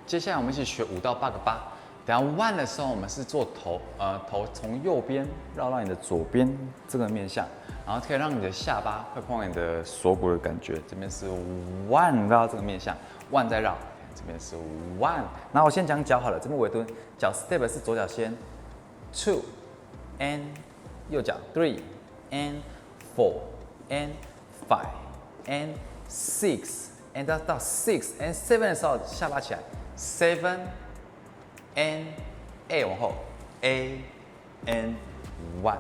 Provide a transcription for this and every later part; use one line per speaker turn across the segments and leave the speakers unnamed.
接下来我们一起学5到8个8。等下 one 的时候，我们是做头从右边绕到你的左边这个面向，然后可以让你的下巴会碰到你的锁骨的感觉。这边是 one 绕到这个面向 ，one 再绕，这边是 one。然后我先讲脚好了，这边尾蹲，脚 step 是左脚先 two and 右脚 three and four and five and six and 到 six and seven 的时候，下巴起来 seven。and A 往后 A and one，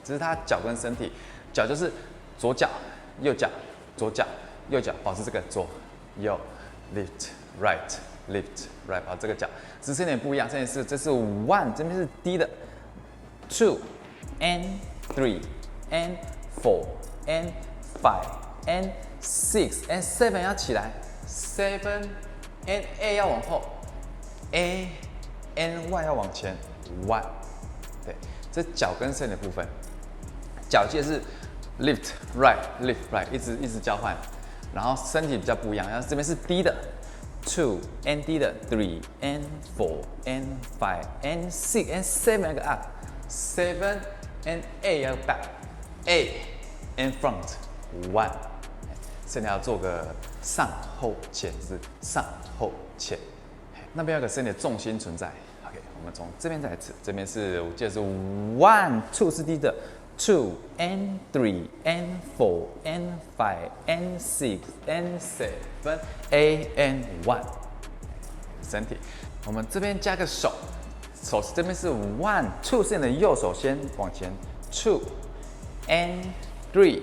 这是他脚跟身体，脚就是左脚右脚左脚右脚，保持这个左右 lift right lift right， 好，这个脚姿势有点不一样，这是 one， 这边是低的 two and three and four and five and six and seven 要起来 seven and A 要往后。A and one 要往前 one， 对，这脚跟身的部分，脚记得是 lift right lift right， 一直交换，然后身体比较不一样，然后这边是低的 two and 低的 three and four and five and six and seven 那个 up seven and A 要 back A and front one， 身体要做个上后前，是上后前。那边有个身体的重心存在 ，OK， 我们从这边再来一次，这边是我记得是 one two 是低的 two and three and four and five and six and seven eight and one， 身体，我们这边加个手，手这边是 one two 是你的右手先往前 two and three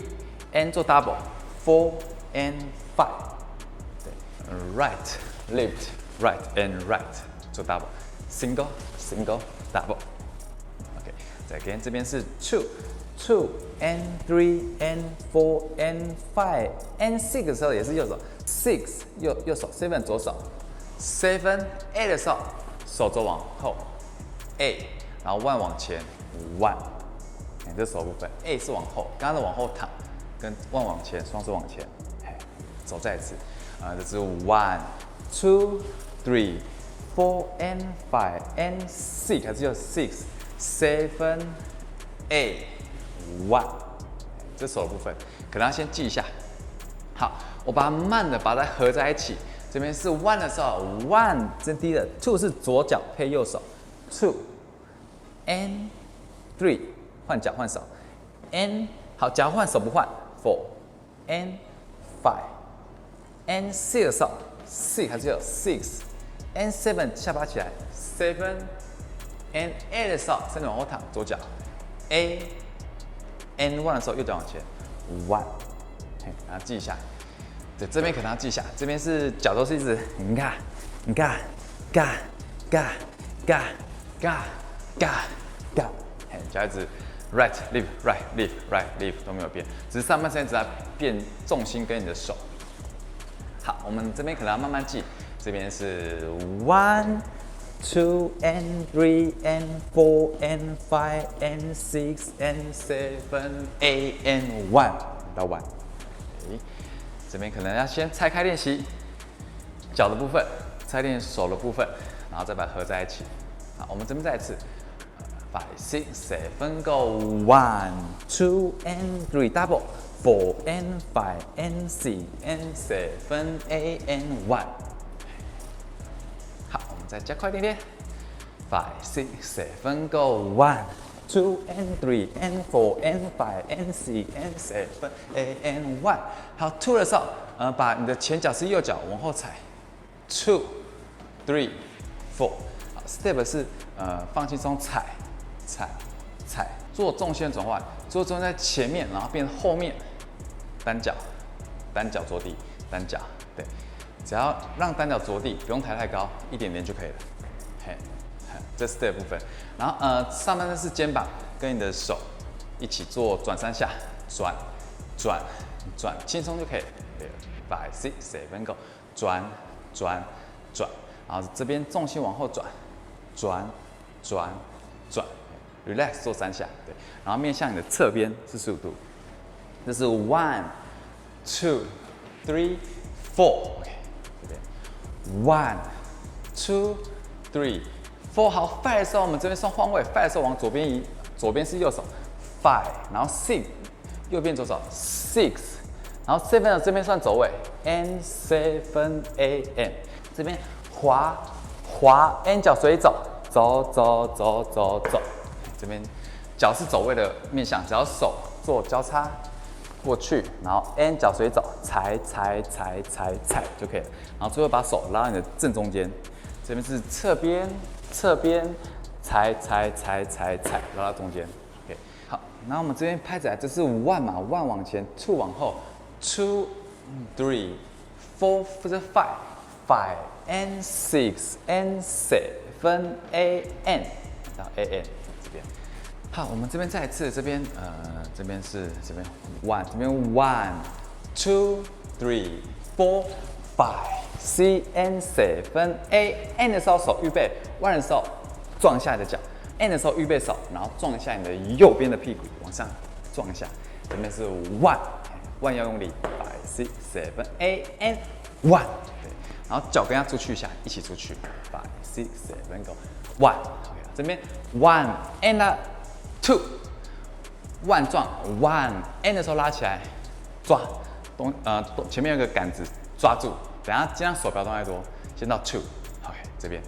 and 做 double four and five， 对 ，right lift。Right and right 做 double single single double，OK， 再跟这边是 two and three and four and five and six 的时候也是右手 six 右手 seven 左手 seven eight 的时候手肘往后 eight， 然后 one 往前 one， 这手部分 eight 是往后，刚刚的往后躺，跟 one 往前，双手往前，手再一次，这是 one two。3, 4 and 5 and 6， 还是有 6, 7, 8, 1。这手的部分可能要先记一下。好，我把它慢的把它合在一起。这边是 one 的时候 ，one 真低的 ，two 是左脚配右手 ，two and 3， 换脚换手 ，and 好，脚换手不换 ，4 and 5 and 6的时候 ，6 还是有 6。and 7 下巴起来 7 and 8的时候，身体往后躺，左脚 A and 1的时候，右脚往前 1， 然后记一下。对，这边可能要记一下，这边是脚都是一直你看，嘎，脚一直 right lift right lift right lift 都没有变，只是上半身只在变重心跟你的手。好，我们这边可能要慢慢记。这边是 one, two and three and four and five and six and seven, eight and one 到 one。这边可能要先拆开练习脚的部分，拆练手的部分，然后再把它合在一起。好，我们这边再一次 ，five, six, seven, go one, two and three double, four and five and six and seven, eight and one。再加快一点点 ，5, 6, 7, go 1, 2 and 3 and 4 and 5 and 6 and 7, 8 and 1。好 ，2 的时候，把你的前脚是右脚往后踩 ，2, 3, 4。好 ，step 是放轻松踩，做重心转换，做重心在前面，然后变后面，单脚着地，单脚，对。只要让单脚着地，不用抬太高，一点点就可以了。这是 step 部分。然后上半身是肩膀跟你的手一起做转3下，转，轻松就可以了。5, 6, 7, go， 转，然后这边重心往后转 ，relax 做3下，对。然后面向你的侧边45度。这是 1, 2, 3, 4，OK。1, two three four。好 ，5 的时候我们这边算换位，5的时候往左边移，左边是右手，5，然后 6，右边左手6，然后 7的这边算走位 ，and 7 a.m. 这边滑 ，n 脚随走，走，这边脚是走位的面向，只要手做交叉。过去，然后 n 脚随走，踩就可以了。然后最后把手拉到你的正中间，这边是侧边，踩，拉到中间。OK， 好，然后我们这边拍起来，这是1嘛，1往前，2往后，2 3 4，这是5 and 6 and 7 a.m. 到 a.m. 这边。好，我们这边再一次，这边这边是这边 1， 这边 1 2 3 4 5 6 and 7 8。N 的时候手预备，1的时候撞一下你的脚 ，N 的时候预备手，然后撞一下你的右边的屁股，往上撞一下。这边是 1 要用力，5 6 7 8 and 1。对，然后脚跟要出去一下，一起出去，5 6 7 go 1。这边 1 and 2 1撞 1 N 的时候拉起来，抓前面有个杆子抓住，等下尽量手不要动太多，先到 2 OK 这边。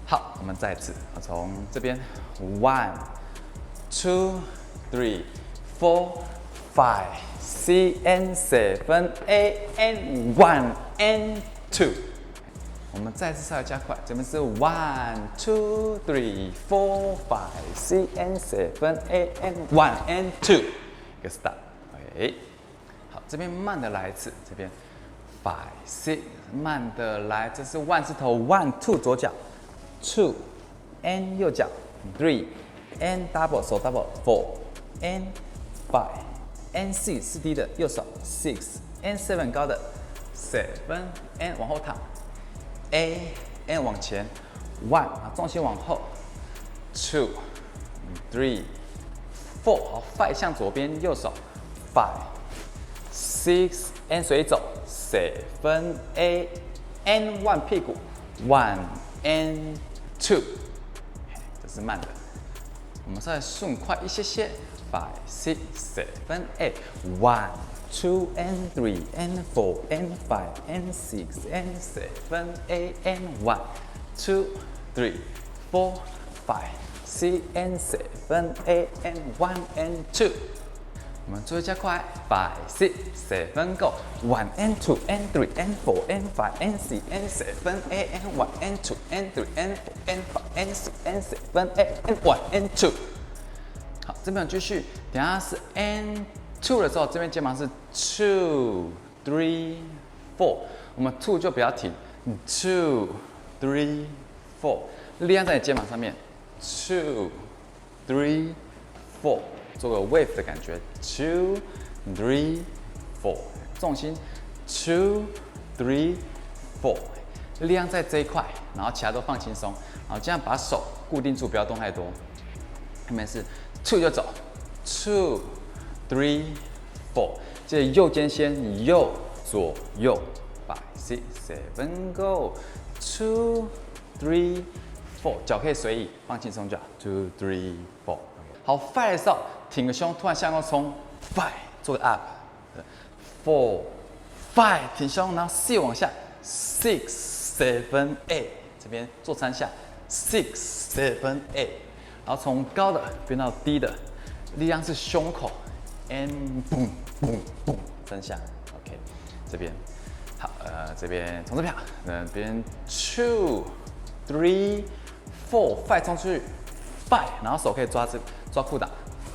好，我们再一次，从这边 1 2 3 4 5 6 and 7 8 and 1 and 2。我们再次稍微加快，这边是1 2 3 4 5 6 and 7 8 and 1 and 2， 一个 stop。OK， 好，这边慢的来一次，这边5 6， 慢的来，这是1字头 1 2左脚 2 and 右脚 3 and double 手 double 4 and 5 and 6是低的右手6 and 7高的7 and 往后躺。A and 往前 1， 重心往后 2 3 4， 好 5向左边右手 5 6 and 随走 7 8 and 1屁股 1 and 2， 这是慢的。我们再顺快一些些5 6 7 8 1 2 and 3 and 4 and 5 and 6 and 7 8 and 1 2 3 4 5 6 and 7 8 and 1 and 2。我们最后加快5 6 7 go 1 and 2 and 3 and 4 and 5 and 6 and 7 8 and 1 and 2 and 3 and 4 and 5 and 6 and 7 8 and 1 and 2。好，这边继续，等下是 and 2的时候，这边肩膀是 2 3 4， 我们 2就不要停 2 3 4， 力量在你肩膀上面 2 3 4， 做个 wave 的感觉 2 3 4， 重心 2 3 4， 力量在这一块，然后其他都放轻松，然后这样把手固定住，不要动太多。后面是 2就走 2 3 4， 记得右肩先，右左右5 6 7 go 2 3 4， 脚可以随意放轻松就好 2 3 4。好 5 的时候挺个胸，突然向后冲 5， 做个 up 4 5， 挺胸，然后6往下6 7 8， 这边做3下6 7 8， 然后从高的变到低的，力量是胸口 and boom boom boom 3下 OK 这边好这边从这边那边 2 3 4 5冲出去 5， 然后手可以抓裤裆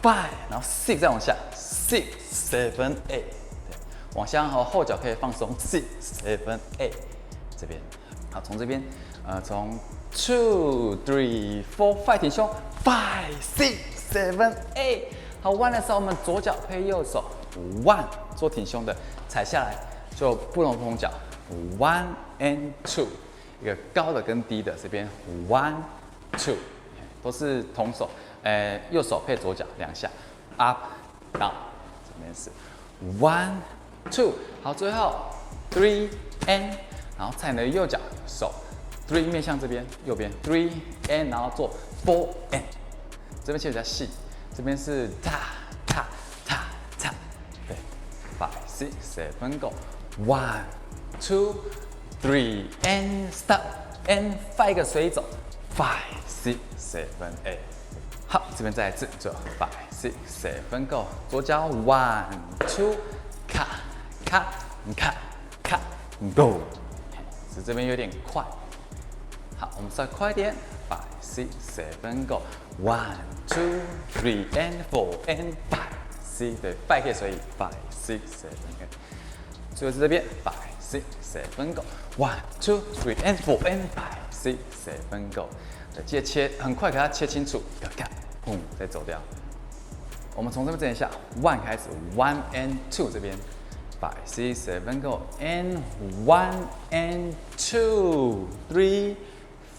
5， 然后6再往下6 7 8， 往下后脚可以放松6 7 8， 这边好从这边从 2 3 4 5挺胸 5 6 7 8， 好 1的时候我们左脚配右手 1做挺胸的，踩下来就不同碰脚 1 and 2， 一个高的跟低的，这边 1 2都是同手，右手配左脚2下 up down， 这边是 1 2， 好最后 3 and， 然后踩你的右脚手，3面向这边右边，3 and 然后做4 and， 这边切比较细，这边是踏踏踏踏，对，5 6 7 go， 1 2 3 and stop and 5个随走，5 6 7 8。好，这边再一次，最后5 6 7 go， 左脚 1 2， 卡卡卡卡 go， 是这边有点快。好，我们再快一点，5 6 7 go， 1 2 3 and 4 and 5 6， 对，5可以随意，5 6 7 8。最后是这边5 6 7 go， 1 2 3 and 4 and 5 6 7 go。对，记得切很快，给它切清楚，要看，砰，再走掉。我们从这边整一下，1开始，1 and 2这边，5 6 7 go and 1 and 2 3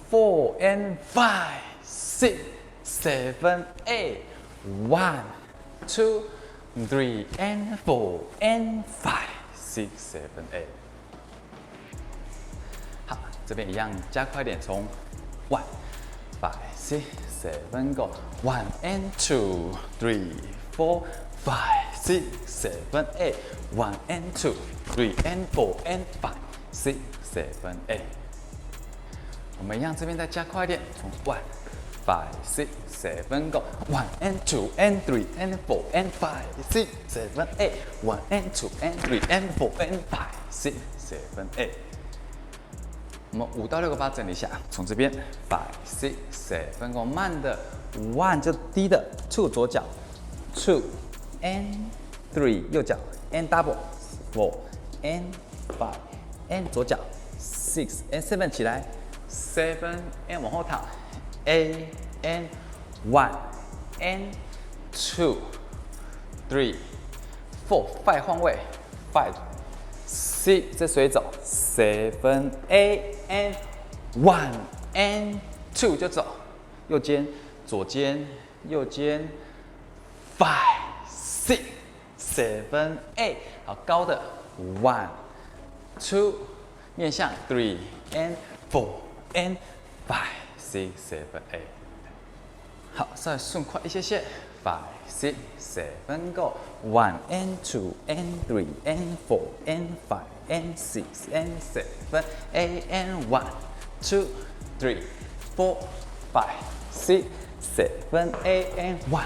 4 and 5 6 7 8 1 2 3 and 4 and 5 6 7 8。好，这边一样加快点，从1 5 6 7 go 1 and 2 3 4 5 6 7 8 1 and 2 3 and 4 and 5 6 7 8。我们一样这边再加快一点，从1 5 6 7 go 1 and 2 and 3 and 4 and 5 6 7 8 1 and 2 and 3 and 4 and 5 6 7 8。我们5到6个把它整理一下，从这边5 6 7 go 慢的，1就低的，2左脚，2 and 3右脚 and double 4 and 5 and 左脚6 and 7起来，7 and 往后躺 ，8 and 1 and 2 3 4 5换位5 6这水走7 8 and 1 and 2就走，右肩左肩右肩5 6 7 8，好高的1 2面向3 and 4 and 5 6 7 8。好，稍微顺快一些些，5 6 7 go 1 and 2 and 3 and 4 and 5 and 6 and 7 8 and 1 2 3 4 5 6 7 8 and 1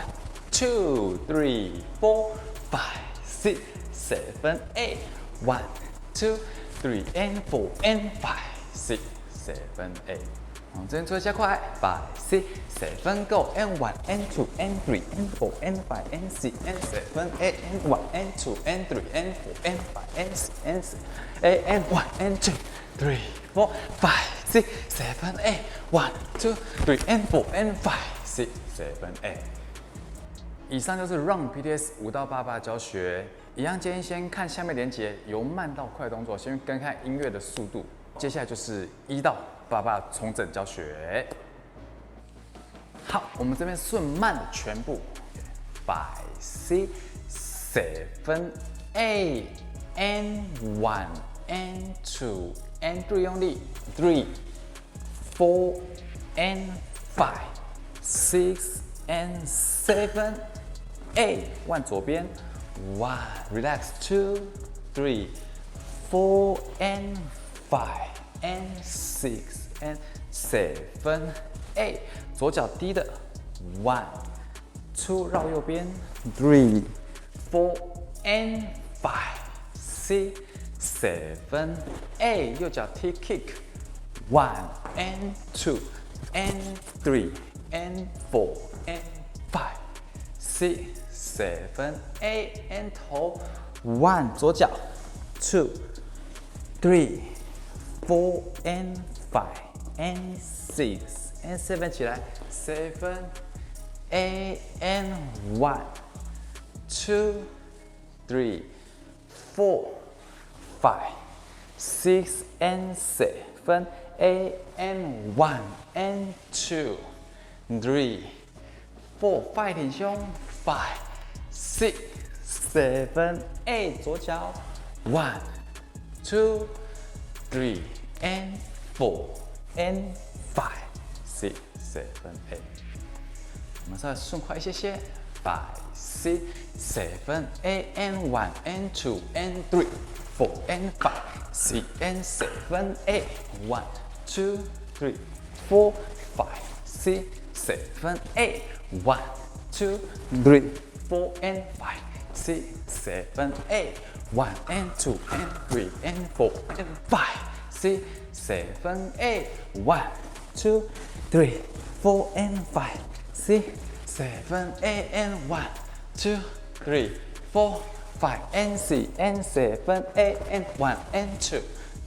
2 3 4 5 6 7 8 1 2 3 and 4 and 5 6 7 8。我们这边做加快，5 6 7 go and 1 and 2 and 3 and 4 and 5 and 6 and 7 8 and 1 and 2 and 3 and 4 and 5 and 6 and 8 and 1 and 2 3 4 5 6 7 8 1 2 3 and 4 and 5 6 7 8。以上就是 Run PTS 5到8把教学，一样建议先看下面连结，由慢到快动作，先跟看音乐的速度。接下来就是1到8把重整教学。好，我们这边顺慢的全部5 6 7 8 and 1 and 2 and 3用力3 4 and 5 6 and 7 8 1左边 1 relax 2 3 4 and 5 and 6 and 7 8左脚低的 1 2绕右边 3 4 and 5 6 7 8右脚踢 kick 1 and 2 and 3 and 4 and 5 6 7 8 and 头 1左脚 2 3 4 and 5 and 6 and 7起来 7 8 and 1 2 3 4 5 6 and 7 8 and 1 and 2 3 4 5挺胸 5 6 7 8左脚 1 2 3 and 4 and 5, 6, 7, 8。我们再顺快一些些，5, 6, 7, 8 and 1 and 2 and 3, 4 and 5, 6 and 7, 8, 1, 2, 3, 4, 5, 6, 7, 8, 1, 2, 3, 4 and 5, 6, 7, 8, 1 and 2 and 3 and 4 and 5, 6, 7, 8, 1, 2, 3, 4 and 5, 6, 7, 8 and 1, 2, 3, 4, 5 and 6 and 7, 8 and 1 and 2,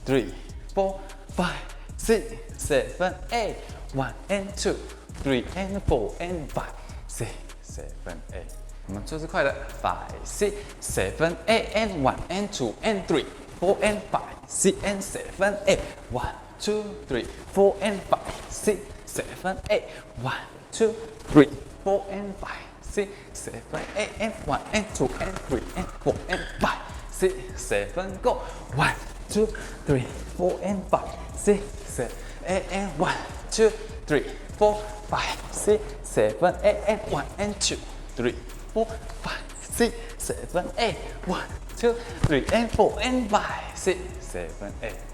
3, 4, 5, 6, 7, 8, 1 and 2, 3 and 4 and 5, 6, 7, 8。我们做最快的5, 6, 7, 8 and 1 and 2 and 3, 4 and 5, 6 and 7, 8, 1, 2, 3, 4 and 5, 6, 7, 8, 1, 2, 3, 4 and 5, 6, 7, 8 and 1 and 2 and 3 and 4 and 5, 6, 7, go. 1, 2, 3, 4 and 5, 6, 7, 8 and 1, 2, 3, 4, 5, 6, 7, 8 and 1 and 2, 3, 4, 5, 6, 7, 8, 1, 2, 3 and 4 and 5, 6, 7, 8.